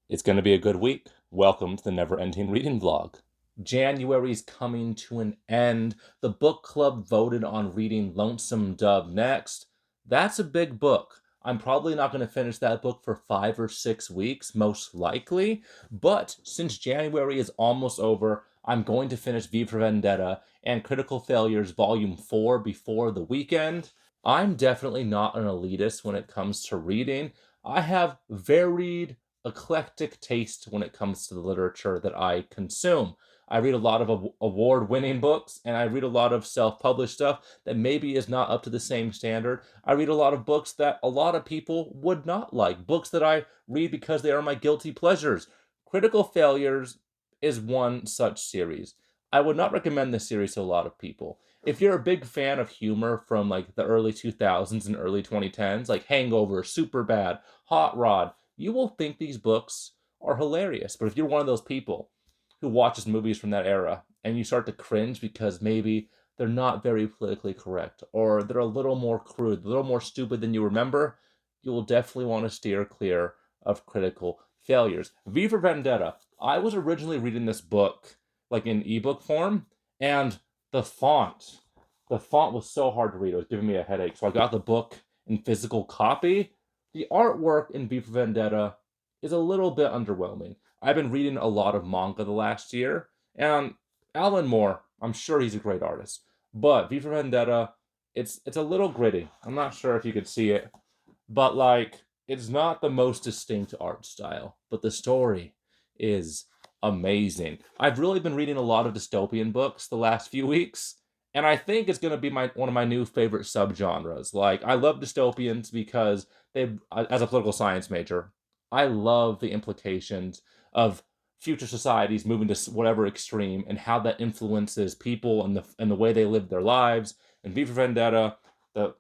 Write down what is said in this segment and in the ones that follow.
It's going to be a good week. Welcome to the Neverending Reading Vlog. January's coming to an end. The book club voted on reading Lonesome Dove next. That's a big book. I'm probably not going to finish that book for 5 or 6 weeks, most likely. But since January is almost over, I'm going to finish V for Vendetta and Critical Failures Volume 4 before the weekend. I'm definitely not an elitist when it comes to reading. I have varied eclectic taste when it comes to the literature that I consume. I read a lot of award-winning books, and I read a lot of self-published stuff that maybe is not up to the same standard. I read a lot of books that a lot of people would not like, books that I read because they are my guilty pleasures. Critical Failures is one such series. I would not recommend this series to a lot of people. If you're a big fan of humor from like the early 2000s and early 2010s, like Hangover, Superbad, Hot Rod, you will think these books are hilarious. But if you're one of those people who watches movies from that era and you start to cringe because maybe they're not very politically correct or they're a little more crude, a little more stupid than you remember, you will definitely want to steer clear of Critical Failures. V for Vendetta. I was originally reading this book like in ebook form, and the font, the font was so hard to read. It was giving me a headache. So I got the book in physical copy. The artwork in V for Vendetta is a little bit underwhelming. I've been reading a lot of manga the last year, and Alan Moore, I'm sure he's a great artist. But V for Vendetta, it's a little gritty. I'm not sure if you could see it, but like it's not the most distinct art style, but the story is amazing. I've really been reading a lot of dystopian books the last few weeks, and I think it's going to be one of my new favorite subgenres. Like I love dystopians because they as a political science major, I love the implications of future societies moving to whatever extreme and how that influences people and the way they live their lives. And V for Vendetta, the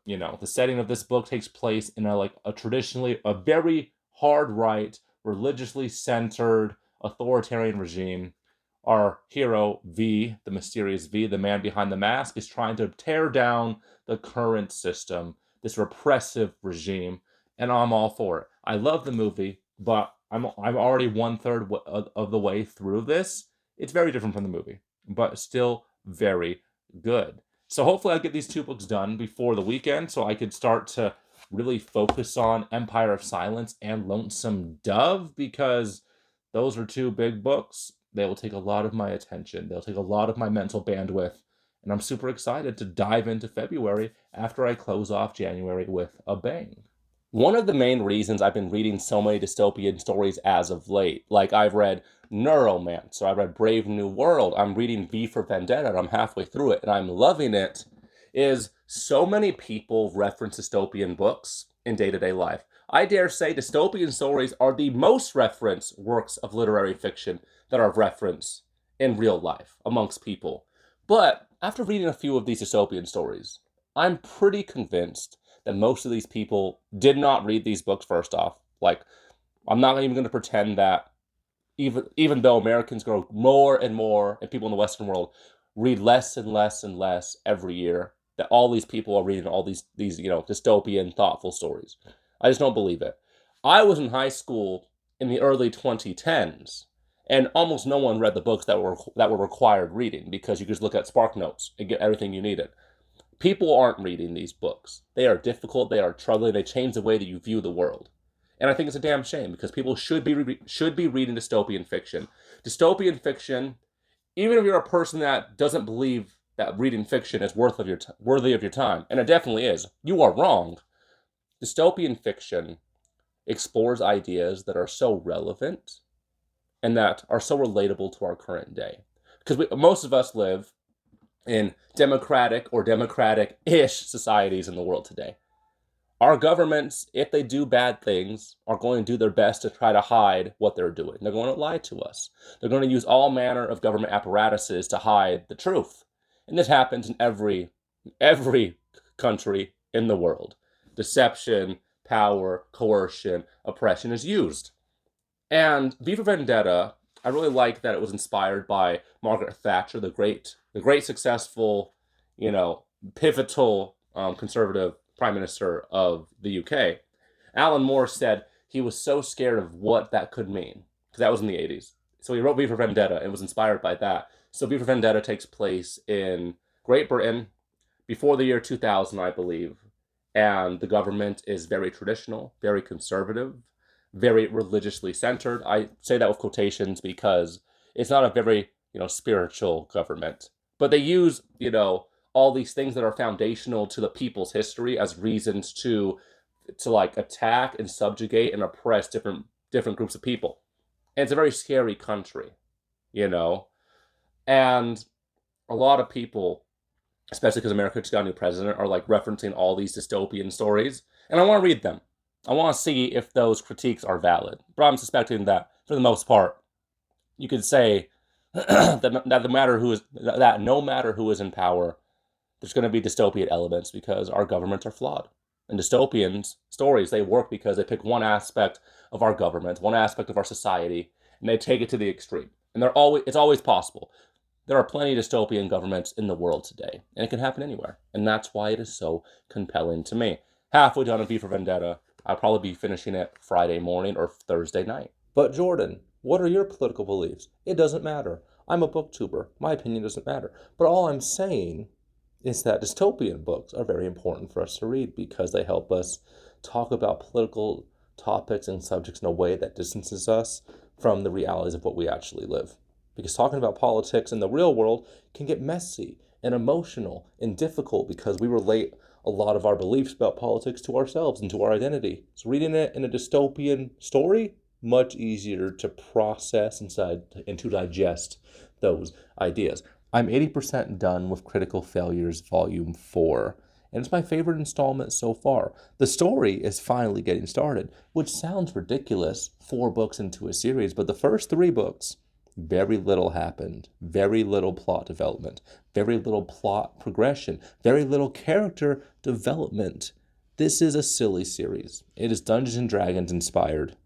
setting of this book takes place in a traditionally a very hard right, religiously centered authoritarian regime. Our hero V, the mysterious V, the man behind the mask, is trying to tear down the current system, this repressive regime, and I'm all for it. I love the movie, but I'm already 1/3 of the way through this. It's very different from the movie, but still very good. So hopefully I'll get these 2 books done before the weekend so I could start to really focus on Empire of Silence and Lonesome Dove because those are 2 big books. They will take a lot of my attention. They'll take a lot of my mental bandwidth. And I'm super excited to dive into February after I close off January with a bang. One of the main reasons I've been reading so many dystopian stories as of late, like I've read Neuromancer, I've read Brave New World, I'm reading V for Vendetta, and I'm halfway through it, and I'm loving it, is so many people reference dystopian books in day-to-day life. I dare say dystopian stories are the most referenced works of literary fiction that are referenced in real life amongst people. But after reading a few of these dystopian stories, I'm pretty convinced that most of these people did not read these books first off. Like, I'm not even going to pretend that even though Americans grow more and more, and people in the Western world read less and less and less every year, that all these people are reading all these dystopian, thoughtful stories. I just don't believe it. I was in high school in the early 2010s, and almost no one read the books that were required reading because you could just look at Spark Notes and get everything you needed. People aren't reading these books. They are difficult. They are troubling. They change the way that you view the world. And I think it's a damn shame because people should be reading dystopian fiction. Dystopian fiction, even if you're a person that doesn't believe that reading fiction is worthy of your time, and it definitely is, you are wrong. Dystopian fiction explores ideas that are so relevant and that are so relatable to our current day. Because most of us live in democratic or democratic-ish societies in the world today. Our governments, if they do bad things, are going to do their best to try to hide what they're doing. They're going to lie to us. They're going to use all manner of government apparatuses to hide the truth. And this happens in every country in the world. Deception, power, coercion, oppression is used. And V for Vendetta, I really like that it was inspired by Margaret Thatcher, the great successful, pivotal conservative prime minister of the UK. Alan Moore said he was so scared of what that could mean. because that was in the 80s. So he wrote V for Vendetta and was inspired by that. So V for Vendetta takes place in Great Britain before the year 2000, I believe. And the government is very traditional, very conservative, very religiously centered. I say that with quotations because it's not a very, spiritual government. But they use, all these things that are foundational to the people's history as reasons to like attack and subjugate and oppress different groups of people. And it's a very scary country, you know. And a lot of people, especially because America just got a new president, are like referencing all these dystopian stories. And I want to read them. I want to see if those critiques are valid. But I'm suspecting that, for the most part, you could say that no matter who is in power, there's going to be dystopian elements because our governments are flawed. And dystopian stories, they work because they pick one aspect of our government, one aspect of our society, and they take it to the extreme. And it's always possible. There are plenty of dystopian governments in the world today, and it can happen anywhere. And that's why it is so compelling to me. Halfway done with V for Vendetta. I'll probably be finishing it Friday morning or Thursday night. But Jordan, what are your political beliefs? It doesn't matter. I'm a booktuber. My opinion doesn't matter. But all I'm saying is that dystopian books are very important for us to read because they help us talk about political topics and subjects in a way that distances us from the realities of what we actually live. Because talking about politics in the real world can get messy and emotional and difficult because we relate a lot of our beliefs about politics to ourselves and to our identity. So reading it in a dystopian story, much easier to process and to digest those ideas. I'm 80% done with Critical Failures Volume 4, and it's my favorite installment so far. The story is finally getting started, which sounds ridiculous, 4 books into a series, but the first 3 books, very little happened, very little plot development, very little plot progression, very little character development. This is a silly series. It is Dungeons and Dragons inspired.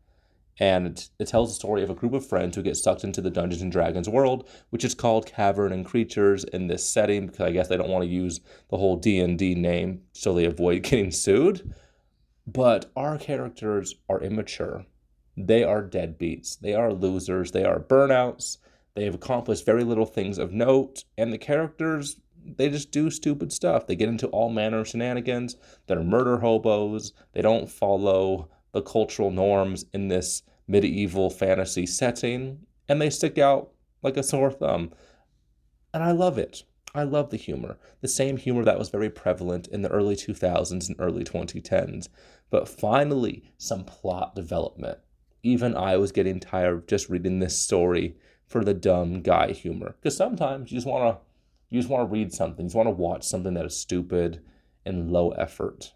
And it tells the story of a group of friends who get sucked into the Dungeons and Dragons world, which is called Cavern and Creatures in this setting, because I guess they don't want to use the whole D&D name, so they avoid getting sued. But our characters are immature. They are deadbeats. They are losers. They are burnouts. They have accomplished very little things of note. And the characters, they just do stupid stuff. They get into all manner of shenanigans. They're murder hobos. They don't follow the cultural norms in this medieval fantasy setting, and they stick out like a sore thumb. And I love it. I love the humor. The same humor that was very prevalent in the early 2000s and early 2010s. But finally, some plot development. Even I was getting tired of just reading this story for the dumb guy humor. Because sometimes you just want to read something. You just want to watch something that is stupid and low effort.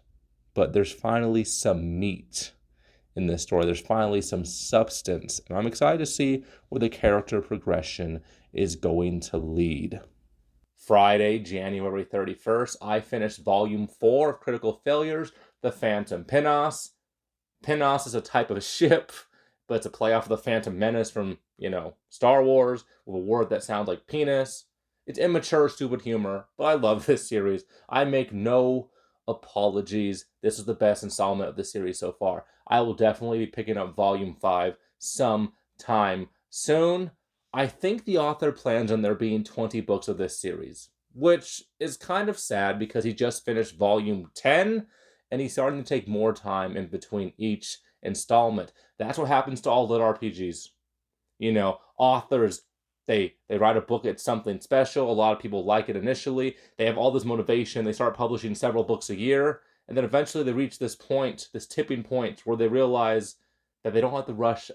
But there's finally some meat in this story. There's finally some substance, and I'm excited to see where the character progression is going to lead. Friday, January 31st, I finished Volume 4 of Critical Failures, The Phantom Pinnace. Pinnace is a type of ship, but it's a play off of the Phantom Menace from, Star Wars, with a word that sounds like penis. It's immature, stupid humor, but I love this series. I make no apologies. This is the best installment of the series so far. I will definitely be picking up Volume 5 sometime soon. I think the author plans on there being 20 books of this series, which is kind of sad because he just finished Volume 10, and he's starting to take more time in between each installment. That's what happens to all lit RPGs. Authors, they write a book, it's something special. A lot of people like it initially. They have all this motivation. They start publishing several books a year. And then eventually they reach this point, this tipping point, where they realize that they don't have to rush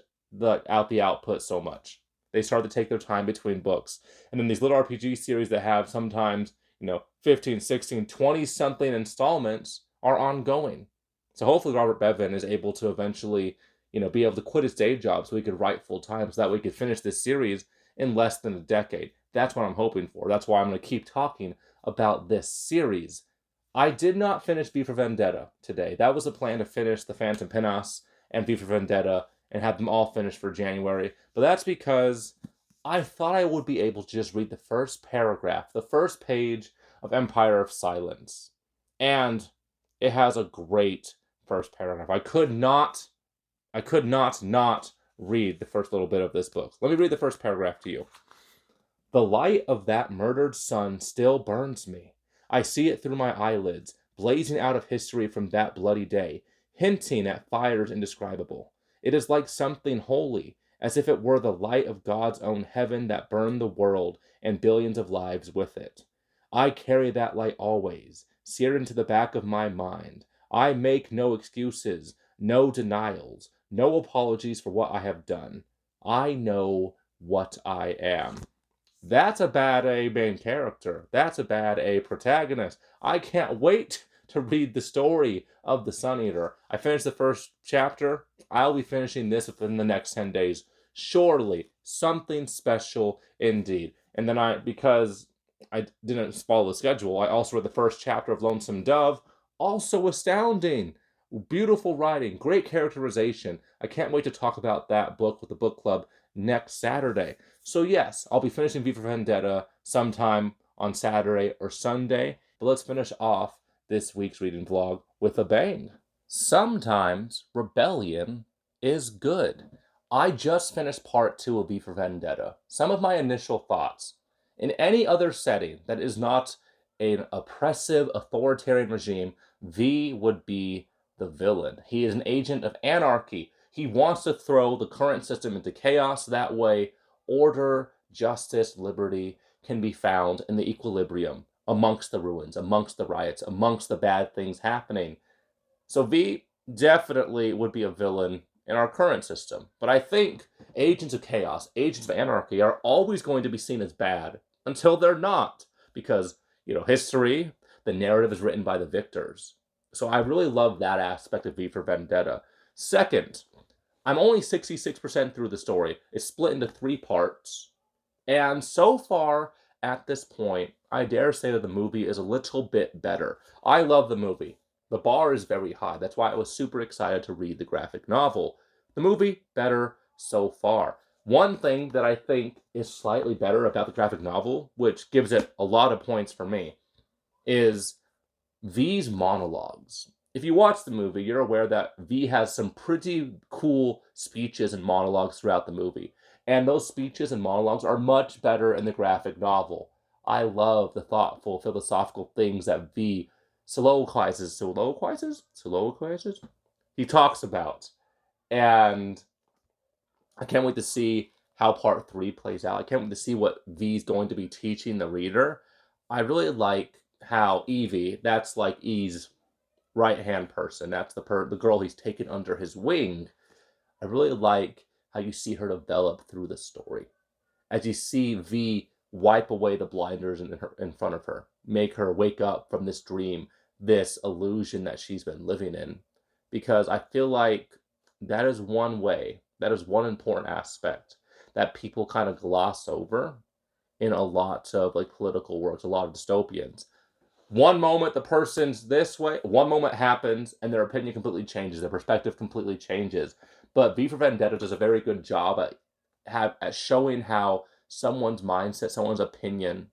out the output so much. They start to take their time between books. And then these little RPG series that have sometimes, 15, 16, 20-something installments are ongoing. So hopefully Robert Bevan is able to eventually, be able to quit his day job so he could write full time so that we could finish this series in less than a decade. That's what I'm hoping for. That's why I'm going to keep talking about this series. I did not finish V for Vendetta today. That was the plan, to finish The Phantom Pinnace and V for Vendetta and have them all finished for January. But that's because I thought I would be able to just read the first paragraph, the first page of Empire of Silence. And it has a great first paragraph. I could not read the first little bit of this book. Let me read the first paragraph to you. The light of that murdered sun still burns me. I see it through my eyelids, blazing out of history from that bloody day, hinting at fires indescribable. It is like something holy, as if it were the light of God's own heaven that burned the world and billions of lives with it. I carry that light always, seared into the back of my mind. I make no excuses, no denials, no apologies for what I have done. I know what I am. That's a bad A main character. That's a bad A protagonist. I can't wait to read the story of the Sun Eater. I finished the first chapter. I'll be finishing this within the next 10 days. Surely, something special indeed. And then because I didn't follow the schedule, I also read the first chapter of Lonesome Dove. Also astounding. Beautiful writing, great characterization. I can't wait to talk about that book with the book club next Saturday. So yes, I'll be finishing V for Vendetta sometime on Saturday or Sunday, but let's finish off this week's reading vlog with a bang. Sometimes rebellion is good. I just finished part 2 of V for Vendetta. Some of my initial thoughts. In any other setting that is not an oppressive, authoritarian regime, V would be the villain. He is an agent of anarchy. He wants to throw the current system into chaos. That way, order, justice, liberty can be found in the equilibrium amongst the ruins, amongst the riots, amongst the bad things happening. So V definitely would be a villain in our current system. But I think agents of chaos, agents of anarchy are always going to be seen as bad until they're not. Because, history, the narrative is written by the victors. So I really love that aspect of V for Vendetta. Second, I'm only 66% through the story. It's split into 3 parts. And so far, at this point, I dare say that the movie is a little bit better. I love the movie. The bar is very high. That's why I was super excited to read the graphic novel. The movie, better so far. One thing that I think is slightly better about the graphic novel, which gives it a lot of points for me, is V's monologues. If you watch the movie, you're aware that V has some pretty cool speeches and monologues throughout the movie. And those speeches and monologues are much better in the graphic novel. I love the thoughtful, philosophical things that V soliloquizes? He talks about. And I can't wait to see how part 3 plays out. I can't wait to see what V's going to be teaching the reader. I really like how Evie, that's like E's right-hand person. That's the girl he's taken under his wing. I really like how you see her develop through the story. As you see V wipe away the blinders in front of her, make her wake up from this dream, this illusion that she's been living in. Because I feel like that is one way, that is one important aspect that people kind of gloss over in a lot of political works, a lot of dystopians. One moment the person's this way, one moment happens, and their opinion completely changes, their perspective completely changes. But V for Vendetta does a very good job at showing how someone's mindset, someone's opinion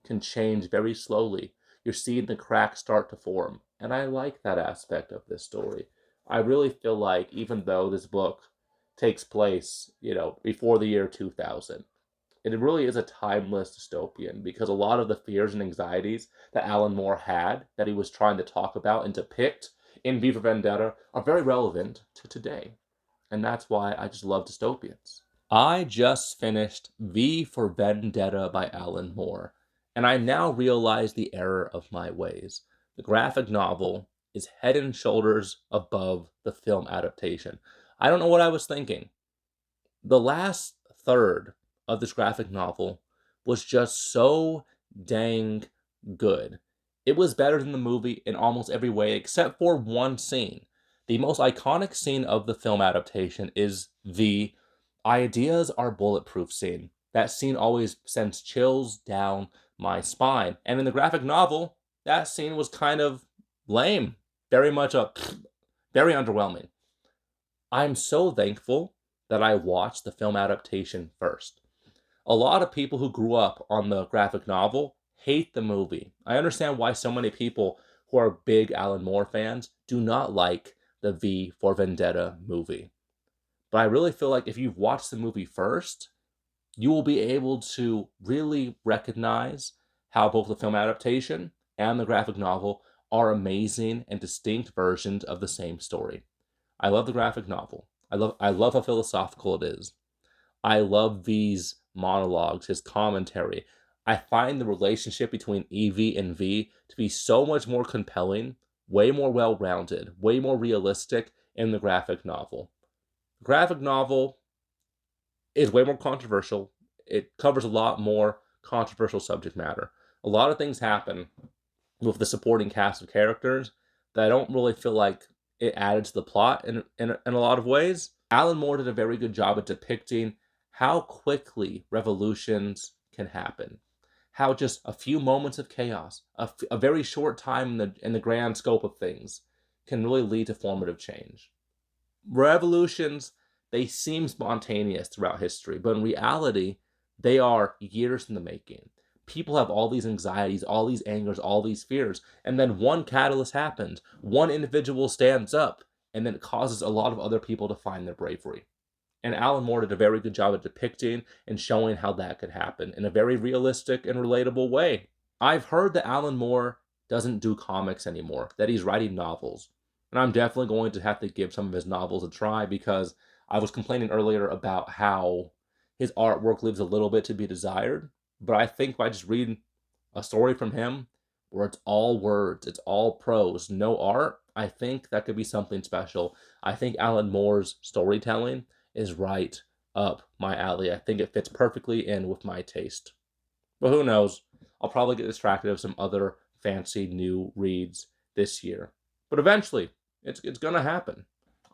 can change very slowly. You're seeing the cracks start to form. And I like that aspect of this story. I really feel like even though this book takes place, before the year 2000, it really is a timeless dystopian because a lot of the fears and anxieties that Alan Moore had, that he was trying to talk about and depict in V for Vendetta, are very relevant to today. And that's why I just love dystopians. I just finished V for Vendetta by Alan Moore, and I now realize the error of my ways. The graphic novel is head and shoulders above the film adaptation. I don't know what I was thinking. The last third of this graphic novel was just so dang good. It was better than the movie in almost every way except for one scene. The most iconic scene of the film adaptation is the ideas are bulletproof scene. That scene always sends chills down my spine. And in the graphic novel, that scene was kind of lame. Very underwhelming. I'm so thankful that I watched the film adaptation first. A lot of people who grew up on the graphic novel hate the movie. I understand why so many people who are big Alan Moore fans do not like the V for Vendetta movie. But I really feel like if you've watched the movie first, you will be able to really recognize how both the film adaptation and the graphic novel are amazing and distinct versions of the same story. I love the graphic novel. I love how philosophical it is. I love V's monologues, his commentary. I find the relationship between Evie and V to be so much more compelling, way more well rounded, way more realistic in the graphic novel. The graphic novel is way more controversial. It covers a lot more controversial subject matter. A lot of things happen with the supporting cast of characters that I don't really feel like it added to the plot in a lot of ways. Alan Moore did a very good job at depicting how quickly revolutions can happen. How just a few moments of chaos, a very short time in the grand scope of things, can really lead to formative change. Revolutions, they seem spontaneous throughout history, but in reality, they are years in the making. People have all these anxieties, all these angers, all these fears, and then one catalyst happens. One individual stands up, and then it causes a lot of other people to find their bravery. And Alan Moore did a very good job at depicting and showing how that could happen in a very realistic and relatable way. I've heard that Alan Moore doesn't do comics anymore, that he's writing novels. And I'm definitely going to have to give some of his novels a try because I was complaining earlier about how his artwork leaves a little bit to be desired. But I think by just reading a story from him where it's all words, it's all prose, no art, I think that could be something special. I think Alan Moore's storytelling is right up my alley. I think it fits perfectly in with my taste. But who knows? I'll probably get distracted of some other fancy new reads this year. But eventually, it's gonna happen.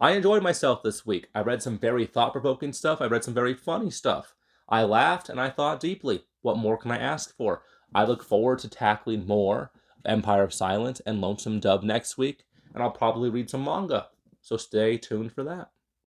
I enjoyed myself this week. I read some very thought-provoking stuff. I read some very funny stuff. I laughed and I thought deeply. What more can I ask for? I look forward to tackling more Empire of Silence and Lonesome Dove next week, and I'll probably read some manga. So stay tuned for that.